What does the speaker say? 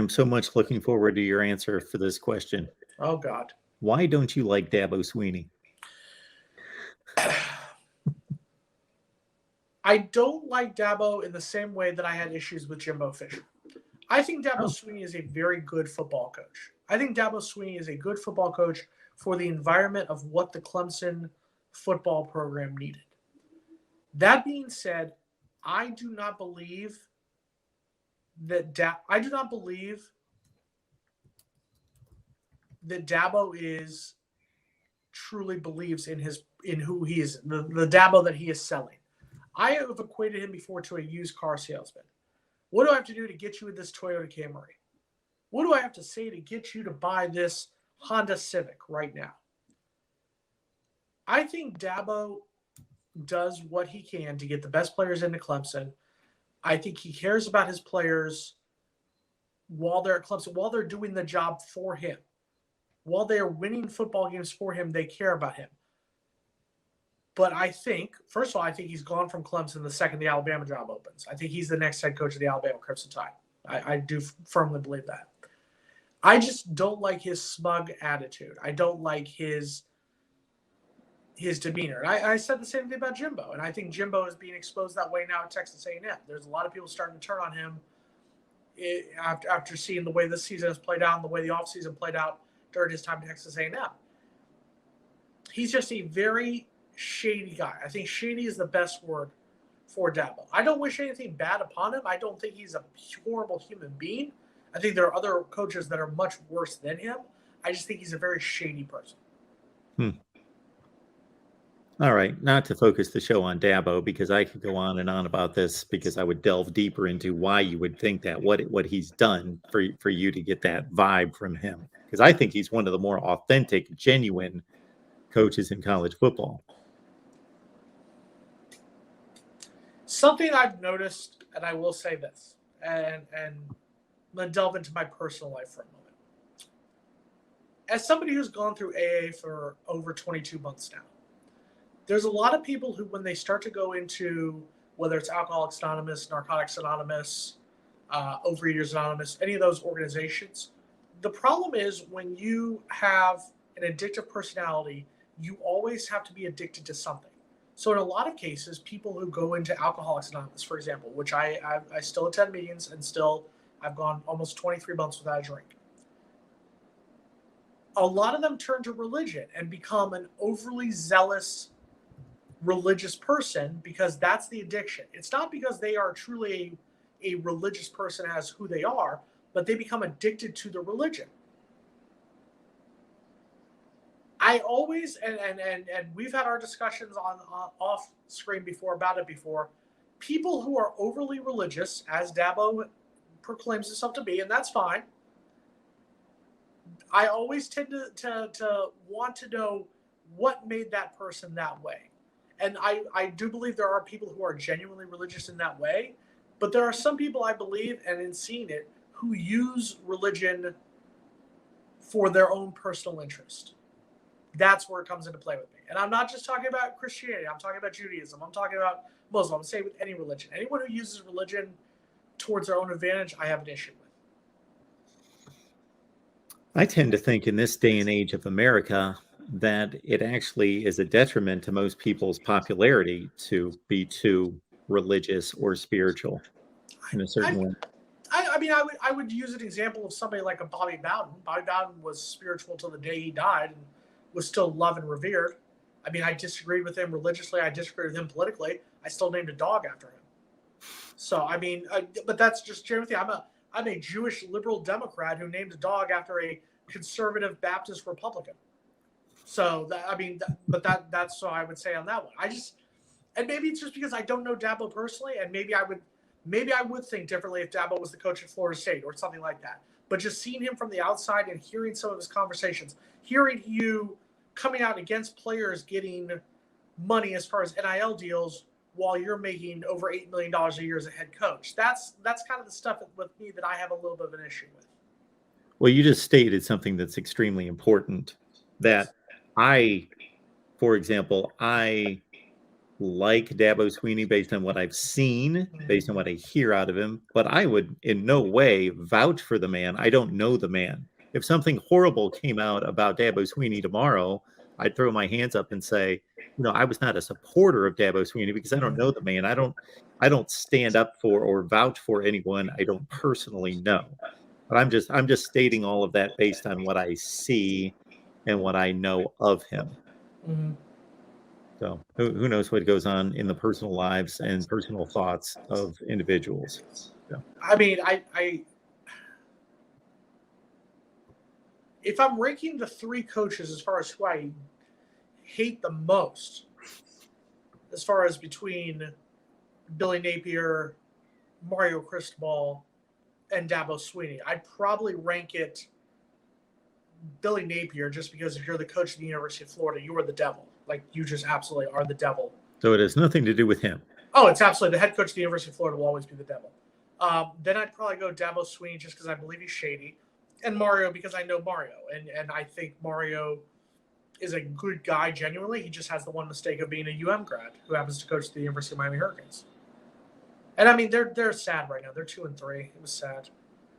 am so much looking forward to your answer for this question. Oh, God. Why don't you like Dabo Swinney? I don't like Dabo in the same way that I had issues with Jimbo Fisher. I think Dabo Swinney is a very good football coach. I think Dabo Swinney is a good football coach for the environment of what the Clemson football program needed. That being said, I do not believe that Dabo is truly believes in who he is, the Dabo that he is selling. I have equated him before to a used car salesman. What do I have to do to get you with this Toyota Camry? What do I have to say to get you to buy this Honda Civic right now? I think Dabo does what he can to get the best players into Clemson. I think he cares about his players while they're at Clemson, while they're doing the job for him. While they are winning football games for him, they care about him. But I think, first of all, I think he's gone from Clemson the second the Alabama job opens. I think he's the next head coach of the Alabama Crimson Tide. I do firmly believe that. I just don't like his smug attitude. I don't like his demeanor. And I said the same thing about Jimbo, and I think Jimbo is being exposed that way now at Texas A&M. There's a lot of people starting to turn on him after seeing the way this season has played out and the way the offseason played out during his time at Texas A&M. He's just a very shady guy. I think shady is the best word for Dabo. I don't wish anything bad upon him. I don't think he's a horrible human being. I think there are other coaches that are much worse than him. I just think he's a very shady person. All right, not to focus the show on Dabo, because I could go on and on about this, because I would delve deeper into why you would think that, what he's done for you to get that vibe from him. Because I think he's one of the more authentic, genuine coaches in college football. Something I've noticed, and I will say this, and I'm going to delve into my personal life for a moment. As somebody who's gone through AA for over 22 months now, there's a lot of people who, when they start to go into, whether it's Alcoholics Anonymous, Narcotics Anonymous, Overeaters Anonymous, any of those organizations, the problem is when you have an addictive personality, you always have to be addicted to something. So in a lot of cases, people who go into Alcoholics Anonymous, for example, which I still attend meetings and still I've gone almost 23 months without a drink. A lot of them turn to religion and become an overly zealous religious person because that's the addiction. It's not because they are truly a religious person as who they are, but they become addicted to the religion. I always, and we've had our discussions on off screen before, people who are overly religious, as Dabo proclaims himself to be, and that's fine. I always tend to want to know what made that person that way. And I do believe there are people who are genuinely religious in that way, but there are some people, I believe, and in seeing it, who use religion for their own personal interest. That's where it comes into play with me. And I'm not just talking about Christianity. I'm talking about Judaism. I'm talking about Muslim. I'm saying with any religion. Anyone who uses religion towards their own advantage, I have an issue with. I tend to think in this day and age of America that it actually is a detriment to most people's popularity to be too religious or spiritual in a certain way. I would use an example of somebody like a Bobby Bowden. Bobby Bowden was spiritual till the day he died and was still loved and revered. I mean, I disagreed with him religiously. I disagreed with him politically. I still named a dog after him. So, I mean, but that's just Timothy. I'm a Jewish liberal Democrat who named a dog after a conservative Baptist Republican. So, that's what I would say on that one. And maybe it's just because I don't know Dabo personally, and maybe I would think differently if Dabo was the coach at Florida State or something like that. But just seeing him from the outside and hearing some of his conversations, hearing you coming out against players getting money as far as NIL deals while you're making over $8 million a year as a head coach, that's kind of the stuff with me that I have a little bit of an issue with. Well, you just stated something that's extremely important, that for example, I like Dabo Swinney based on what I've seen, based on what I hear out of him, but I would in no way vouch for the man. I don't know the man. If something horrible came out about Dabo Swinney tomorrow, I'd throw my hands up and say, I was not a supporter of Dabo Swinney because I don't know the man. I don't stand up for or vouch for anyone I don't personally know. But I'm just stating all of that based on what I see and what I know of him. Mm-hmm. So who knows what goes on in the personal lives and personal thoughts of individuals. So. I mean, I if I'm ranking the 3 coaches as far as who I hate the most, as far as between Billy Napier, Mario Cristobal, and Dabo Swinney, I'd probably rank it Billy Napier, just because if you're the coach of the University of Florida, you are the devil. Like, you just absolutely are the devil. So it has nothing to do with him. Oh, it's absolutely. The head coach of the University of Florida will always be the devil. Then I'd probably go Dabo Swinney just because I believe he's shady, and Mario because I know Mario, and I think Mario is a good guy genuinely. He just has the one mistake of being a grad who happens to coach the University of Miami Hurricanes. And I mean, they're sad right now. They're 2-3. It was sad.